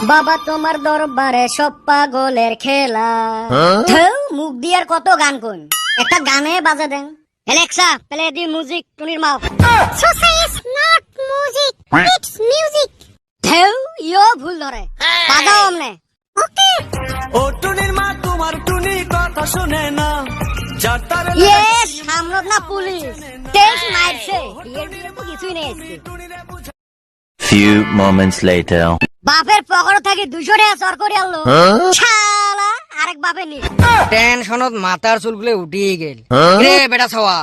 বাবা তোমার দরবারে সব পাগলের খেলা। মুখ দিয়ে আর কত গান কোন, একটা গানে বাজা দেন। এলেক্সা প্লে দি মিউজিক টুনির মাও। Sosa is not music, it's music. ইয়ো ভুল ধরে বাজাও আমনে। Okay. ও টুনির মা তোমার টুনি কথা শুনে না, যার তারে ইয়েস সামরত না পুলিশ তেজ মারছে, এর দিকে তো কিছুই নেই আজকে। Few moments later. বাপের পকেট থেকে 200 টাকা চর করে আনলো শালা, আরেক বাপের নি টেনশনত মাথার চুলগুলো উঠিয়ে গেল। রে বেটা ছাওয়া,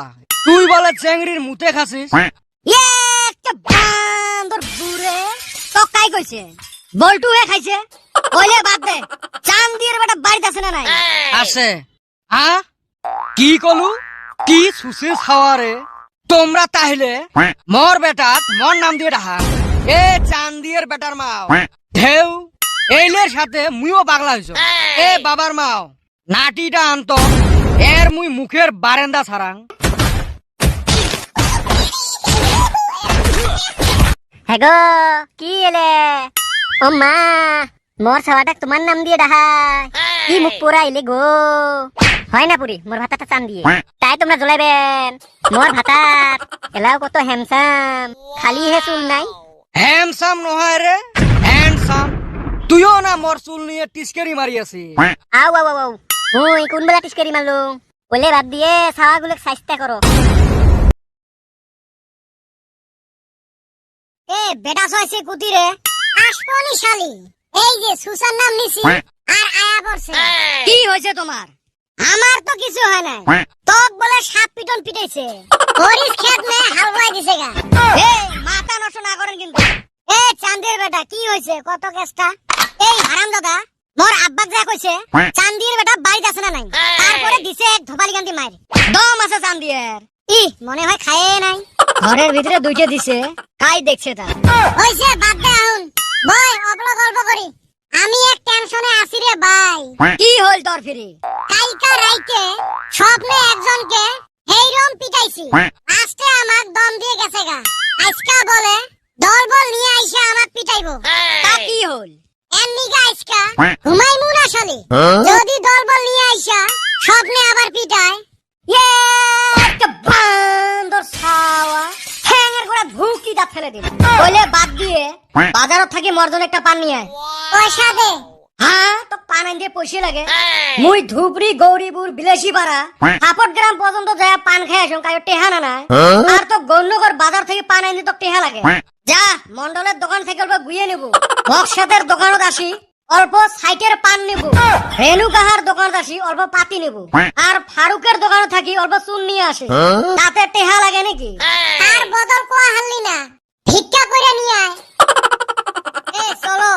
তুই বলে চেংড়ির মুতে খাসিস? ইয়ে একটা বান্দর বুড়ে তো কাই কইছে বল্টু হয়ে খাইছে। কইলে বাদ দে, চান্দির বেটা বাড়িতে আছে না নাই? আছে। কি কলু কি সুসে ছাওয়ারে তোমরা তাহলে মোর বেটাত মোর নাম দিয়ে ডাহা। এ চান্দির বেটার মাও ঢেউ এইলের সাথে মুইও পাগলা হইছো। এ বাবার মাও নাটিটা আনত, এর মুই মুখের বারেন্দা ছাড়াং। হ্যাগো কি এলে? ও মা মোর ছাওয়াটা তোমার নাম দিয়ে ডাহাই, কি মুখ পুরা এলে গো। হয় না পুরি মোর ভাতাটা চান দিয়ে, তাই তোমরা জ্বলাইবেন মোর ভাতার। এলাও কত হ্যামসাম, খালি হে চুল নাই। হ্যামসাম নহয় রে হ্যান্ডসাম। তুইও না মোর চুল নিয়ে টিস্কেরি মারি আছি। আও আও আও মুই কোন বেলা টিস্কারি মারলু? ওলে বাদ দিয়ে ছাওয়াগুলো সাইস্তা করো। এ বেটা ছয়ছে কুতিরে আসপনি শালি, এই যে সুসার নাম নিছি আর আয়া পড়ছে। কি হয়েছে তোমার? আমার তো কিছু হয় নাই, তোক বলে সাপ পিটন পিটাইছে। হরিস খেত মে হাল বাই দিছে গা। এই মাথা নষ্ট না করেন কিন্তু। এ চান্দির বেটা কি হইছে কত কেসটা? এই হারাম দাদা মোর আব্বা যা কইছে চান্দির বেটা বাড়িতে আছে না নাই, তারপরে দিছে এক ধোপালি গান্তি মার। দম আছে চান্দিয়ের, ই মনে হয় খায় নাই। ঘরের ভিতরে দুইটা দিছে, কাই দেখছে তা? হইছে বাদ দে আহুন, বই অবলা গল্প করি। আমি এক টেনশনে আছি রে ভাই। কি হল তোর ফিরি? কালকা রাইতে স্বপ্নে একজনকে হেইরম পিটাইছি, লাস্টে আমাক দম দিয়ে গেছে গা। আজকা বলে দলবল নিয়ে আইসা আমাক পিটাইবো। তা কি হল? এমনি গা আজকা ঘুমাই মুনা শালি, যদি দলবল নিয়ে আইসা স্বপ্নে আবার পিটায়। ইয়ে একটা বান্দর ছাওয়া ঠ্যাঙের গোড়া ভুকি দাঁত ফেলে দিল। বলে বাদ দিয়ে বাজারত থাকি মর্জন একটা পান নিয়ে আয়। পয়সা দে। হ্যাঁ তো পান আন দিয়ে পয়সা লাগে। মুই ধুবড়ি গৌরীপুর বিলেসি পাড়া হাপট গ্রাম পর্যন্ত যায় পান খাই আসুন, কায়ো টেহা না নাই। আর তো গণ্যগর বাজার থেকে পান আনি তো টেহা লাগে। যা মন্ডলের দোকান থেকে অল্প গুইয়ে নেবো, বক্সাদের দোকানত আসি অল্প সাইটের পান নেবো, রেণু কাহার দোকানত আসি অল্প পাতি নেবো, আর ফারুকের দোকানে থাকি অল্প চুন নিয়ে আসে। তাতে টেহা লাগে নাকি? তার বদল কোয়া হারলি না, ভিক্ষা করে নিয়ে আয়। এ চলো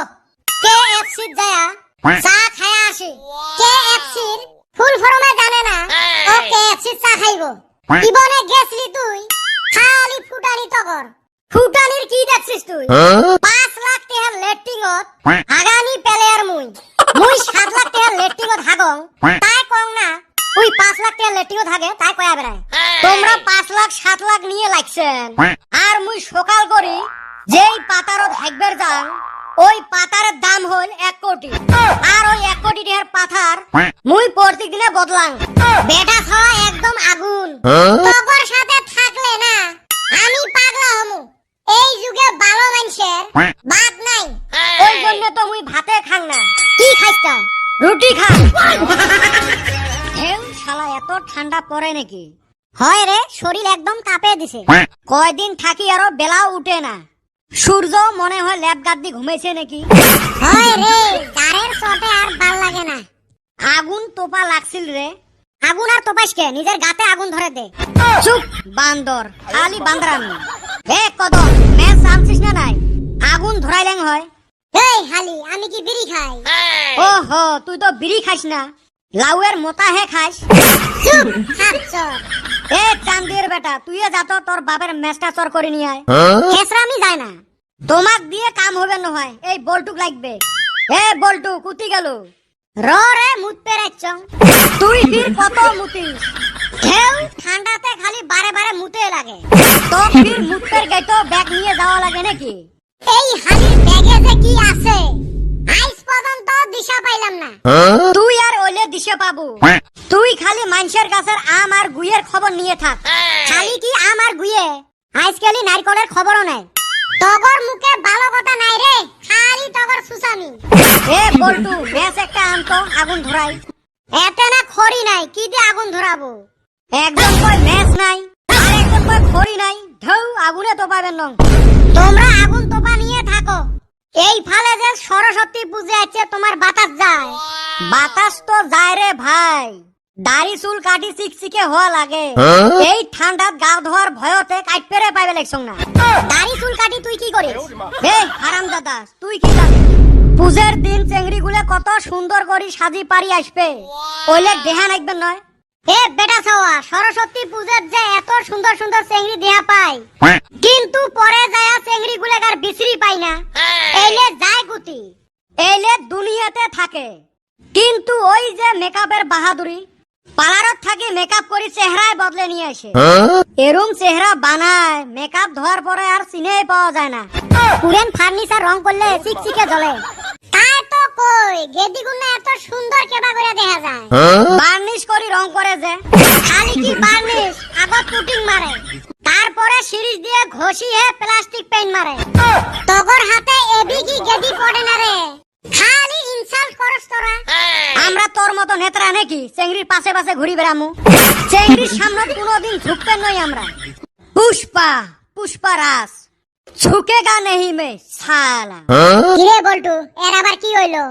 KFC যায়া চা খায়া আসি। KFC ফুল ফর্মে জানে না, ও KFC চা খাইবো। জীবনে গেছলি তুই খালি ফুটানি তগর। ফুটানির কি দেখছিস তুই? 5 লাখ টাকার লেট্রিংত হাগানি পেলে আর মুই 7 লাখ টাকার লেট্রিংত হাগং, তাই কং না ওই 5 লাখ টাকার লেট্রিংত হাগে তাই কয়া বেড়ায়। তোমরা 5 লাখ 7 লাখ নিয়ে লাগছেন, আর মুই সকাল করি যেই পাতারত হাইকবার যান ওই পাতারের দাম হল 1 কোটি, আর ওই 1 কোটি টাকার পাথার মুই প্রত্যেক দিনে বদলাং। বেটা ছাওয়া একদম আগুন। তগর সাথে থাকলে না আমি পাগলা হমু। এই যুগে ভালো মানুষের বাদ নাই। ওই জন্য তো মুই ভাতে খাং না। কি খাইতা? রুটি খাং। হেউ শালা এত ঠান্ডা পড়ে নাকি? হয় রে, শরীর একদম কাঁপে দিছে। কয়দিন থাকি আরো বেলাও উঠে না, সূর্য মনে হয় ল্যাব গাদ্দি ঘুমাইছে নাকি? হয় রে, গারের চটে আর ভাল লাগে না। আগুন তোপা লাগছিল রে। আগুন আর তোপাইসকে নিজের গাতে আগুন ধরে দে। চুপ বান্দর, খালি বান্দরামি। হে কদম ম্যাচ আনছিস না নাই? আগুন ধরাইলেন হয়। এই হালি, আমি কি বিড়ি খাই? ওহো তুই তো বিড়ি খাইস না, লাউয়ের মোতা হে খাইস। চুপ হাতচর। এ চান্দির বেটা তুইও যা তো তোর বাপের ম্যাচটা চর করে নিয়ে আয়। খেসরামি যায় না। তোমাক দিয়ে কাম হবে নহয়, এই বলটুক লাগবে। এ বলটু কুতি গেল র রে মুত পেরাচ্ছং। তুই ফির কত মুতিস? ঢেউ ঠান্ডাতে খালি বারে বারে মুতে লাগে। তো ফির মুতের গাইতো ব্যাগ নিয়ে যাওয়া লাগে নাকি? এই হালির ব্যাগে যে কি আছে তুই আর ওলে দিশে পাবো তুই খালি মানুষের গাছের আম আর গুইয়ের খবর নিয়ে থাক। খালি কি আমার গুয়ে আজকালি নারকলের খবরও নাই। তগর মুখে ভালো কথা নাই রে, খালি তগর সুসামি। এ বল্টু ম্যাচ একটা আনতো আগুন ধরাই। এতে না খড়ি নাই, কি দিয়ে আগুন ধরাবো? একজন কয় ম্যাচ নাই আর একজন কয় খড়ি নাই, ঢৌ আগুনে তো পাবেন নং। তোমরা আগুন তোপা নিয়ে থাকো। এই ফালে যে সরস্বতী পূজা আছে, তোমার বাতাস যায়। বাতাস তো যায় রে ভাই, দাড়ি চুল কাটি চিকচিকে হওয়া লাগে। এই ঠান্ডাত গা ধোয়ার ভয়তে কাট পেরে পাইবে লাগছং না। দাড়ি চুল কাটি তুই কি করিস? হে হারাম দাদা তুই কি জানিস? পূজার দিন চেংড়ি গুলে কত সুন্দর করে সাজি পারি আসবে, ওইলে দেহা নাকবেন নয়। এ বেটা ছাওয়া, সরস্বতী পূজার যে এত সুন্দর সুন্দর চেংড়ি দেহা পায়, কিন্তু পরে যায় চেংড়ি গুলেকার বিশ্রি পাই না। এইলে যায় গুতি। এইলে দুনিয়াতে থাকে, কিন্তু ওই যে মেকআপের বাহাদুরি, পার্লারত থাকি মেকআপ করে চেহারায় বদলে নিয়ে আসে। এরম চেহারা বানায় মেকআপ ধোয়ার পরে আর চিনেই পাওয়া যায় না। পুরেন ফার্নিচার রং করলে চিকচিকে জ্বলে। তাই তো কই গেদি গুন্না এত সুন্দর কেবা করে দেখা যায়। বার্নিশ করে রং করে যে, খালি কি বার্নিশ, আগত পুটিং মারে, তারপরে সিরিজ দিয়ে ঘষিয়ে প্লাস্টিক পেইন্ট মারে। তগর হাতে এবি কি গেদি পড়ে না রে, খালি ইনসাল্ট করস তোরা। আমরা তোর মতো নেত্রা নাকি চেংড়ির পাশে পাশে ঘুরি বেড়ামু? চেংড়ির সামনে কোনোদিন ঝুঁকতে নই আমরা। পুষ্পা পুষ্পা রাস ঝুঁকেগা নেহি মে সালা। কিরে বল্টু, এর আবার কি হইলো?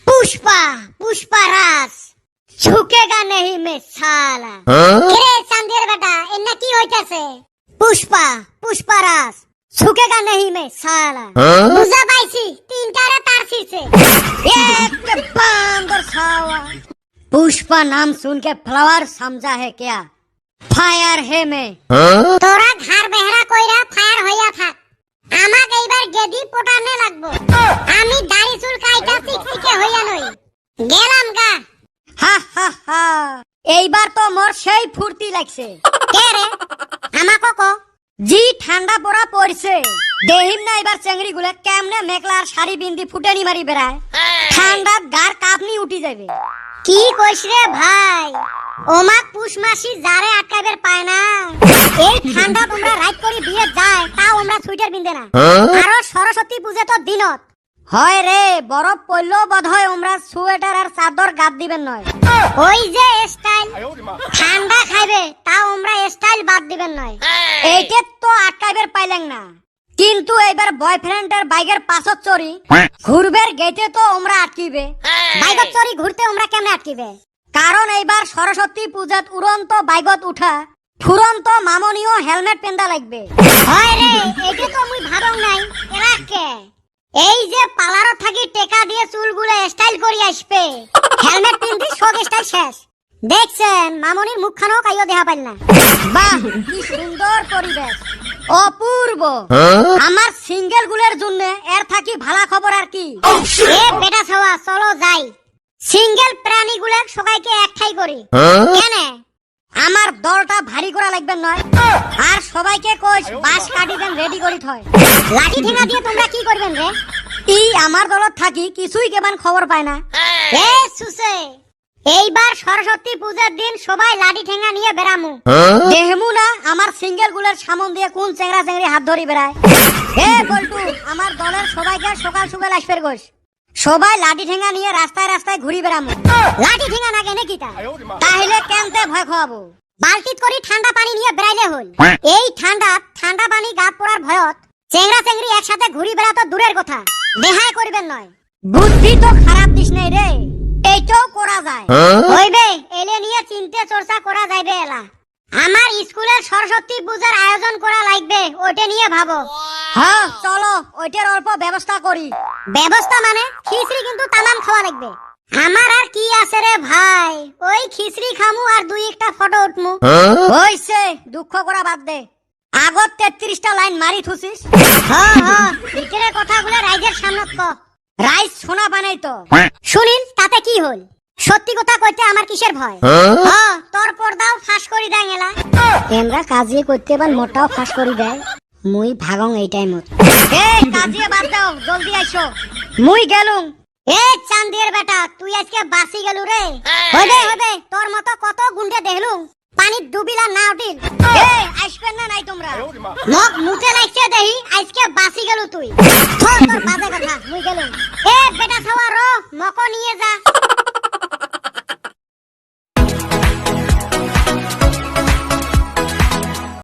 পুষ্পা পুষ্পা রাস ঝুঁকেগা নেহি মে সালা। কিরে চান্দির বেটা, এন্না কি হইতাছে? পুষ্পা পুষ্পা রাস ঝুঁকেগা নেহি মে সালা। বুঝা পাইছি, তিনটারে তার ছিড়ছে। एक बंदर छावा। पुष्पा नाम सुन के फ्लावर समझा है क्या? फायर है मैं। তোরা ঘর বেহরা কইরা ফায়ার হইয়া থাক, আমাক এইবার গেদি পটানে লাগবো। আমি দাড়ি চুল কাইটা চিকচিকে হইয়া নই গেলাম গা। হা হা হা, এইবার তো মোর সেই ফুর্তি লাগছে। কে রে, আমাকে কো। জি ঠান্ডা পড়া পড়ছে, দেহিম না এবার চেংড়ি গুলে কেমনে মেঘলার শাড়ি বিন্দি ফুটেনি মারি বেড়ায়। ঠান্ডাত গার কাঁপনি উঠি যাবে। কি কইস রে ভাই, ওমাক পুষ মাসি জারে আটকাইবার পায় না। এই ঠান্ডা তোমরা রাইট করি বিয়ে যায়, তাও আমরা সুইটার বিন্দে না। আরো সরস্বতী পূজা তো দিনত হয় রে, বরফ পড়লেও বোধ হয় আমরা সোয়েটার আর চাদর গাদ দিবেন নয়। ওই যে স্টাইল, ঠান্ডা খাইবে তাও আমরা স্টাইল বাদ দিবেন নয়। এইটা তো আটকাইবার পাইলেন না, কিন্তু এইবার বয়ফ্রেন্ডের বাইকের পাছত চড়ি ঘুরবের গেটে তো আমরা আটকিবে। বাইকত চড়ি ঘুরতে আমরা কেমনে আটকিবে? কারণ এইবার সরস্বতী পূজাত উড়ন্ত বাইকত উঠা ফুরন্ত মামনিও হেলমেট পেন্দা লাগবে। হয় রে, এইটা তো মুই ভাবং নাই। এরা কে? এই যে পালারত থাকি টেকা দিয়ে চুলগুলো স্টাইল করি আসবে, হেলমেট পিন্ধি সব স্টাইল শেষ। দেখছেন মামনির মুখখানও কাইও দেখা পাইল না। বাহ কি সুন্দর পরিবেশ, অপূর্ব। আমার সিঙ্গেল গুলের জন্য এর থাকি ভালো খবর আর কি। এ বেটা ছাওয়া, চলো যাই সিঙ্গেল প্রাণী গুলো সবাইকে একঠাই করি। কেনে? আমার দলটা ভারী করা লাগবে নয়, আর সবাইকে কোচ বাস কাটি দেন রেডি করি থয়। লাঠি ঠেঙা দিয়ে তোমরা কি করবেন রে? ই আমার দলত থাকি কিছুই কেমন খবর পায় না। এ সুসে, এইবার সরস্বতী পূজার দিন সবাই লাঠি ঠেঙা নিয়ে বেরামু। দেহমু না আমার সিঙ্গেল গুলের সামন দিয়ে কোন চেংড়া চেংড়ি হাত ধরি বেড়ায়। হে বল্টু, আমার দলের সবাইকে সকাল সকাল আসবে গোস, সবাই লাঠি ঠেঙ্গা নিয়ে রাস্তায় রাস্তায় ঘুরি বেড়ামু। লাঠি ঠেঙা না কেনে কিটা? তাহলে কেনতে ভয় খাওয়াবো? বালতিত করে ঠান্ডা পানি নিয়ে বেড়াইলে হল। এই ঠান্ডা পানি গাত পড়ার ভয়ত চেংড়া চেংড়ি একসাথে ঘুরি বেড়া তো দূরের কথা, দেহাই করবেন নয়। বুদ্ধি তো খারাপ দিস নাই রে, এইটাও করা যায়। হইবে, এলে নিয়ে চিন্তা চর্চা করা যাইবে। এলা আমার স্কুলের সরস্বতী পূজার আয়োজন করা লাগবে, ওইটা নিয়ে ভাবো। হ্যাঁ চলো, ওইটার অল্প ব্যবস্থা করি। ব্যবস্থা মানে খিচড়ি কিন্তু তামাম খাওয়া লাগবে। আমার আর কি আছে রে ভাই, ওই খিচড়ি খামু আর দুই একটা ফটো উঠমু। হইছে, দুঃখ করা বাদ দে। আগত 33টা লাইন মারি থুছিস। ভিতরে কথাগুলো রাইজের সামনে ক। রাইস শোনা বানাই তো শুনিন, তাতে কি হল? সত্যি কথা কইতে আমার কিসের ভয়? তোর পর্দাও ফাঁস করি দেয় এলা। এমরা কাজিয়ে করতে এবার মোটাও ফাঁস করি দেয়। মুই ভাগং এই টাইমত। এ কাজিয়ে বাদ দাও, জলদি আইসো। মুই গেলুম। এ চান্দির বেটা তুই আজকে বাসি গেলু রে হবে তোর মতো কত গুন্ডে দেখলু পানি ডুবিলা না উঠিল এ আসবেন না নাই তোমরা মগ মুতে লাগছে দেহি